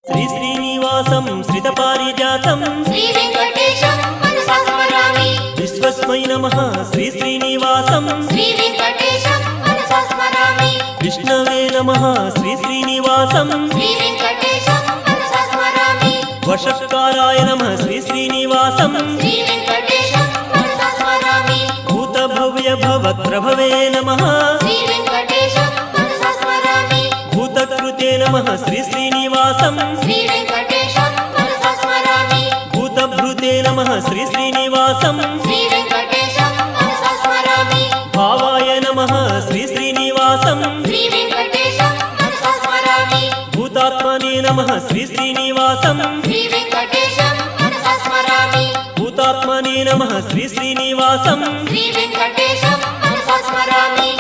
श्री श्रीनिवासं श्रितपारिजातं श्री वेंकटेशं मनसा स्मरामि। विश्वस्मै नमः श्री श्रीनिवासं श्री वेंकटेशं मनसा स्मरामि। विष्णवे नमः श्री श्रीनिवासं श्री वेंकटेशं मनसा स्मरामि। वषट्काराय नमः श्री श्रीनिवासं श्री वेंकटेशं मनसा स्मरामि। भूतभव्य भवत्प्रभवे नमः श्री वेंकटेशं मनसा स्मरामि। भूतकृते नमः श्री श्रीनिवासं श्री वेंकटेशं मनसा स्मरामि। भूतभृते नमः श्री श्रीनिवासं श्री वेंकटेशं मनसा स्मरामि। भावाय नमः श्री श्रीनिवासं श्री वेंकटेशं मनसा स्मरामि। भूतात्मने नमः श्री श्रीनिवासं श्री वेंकटेशं मनसा स्मरामि। भूतात्मने नमः श्री श्रीनिवासं श्री वेंकटेशं मनसा स्मरामि।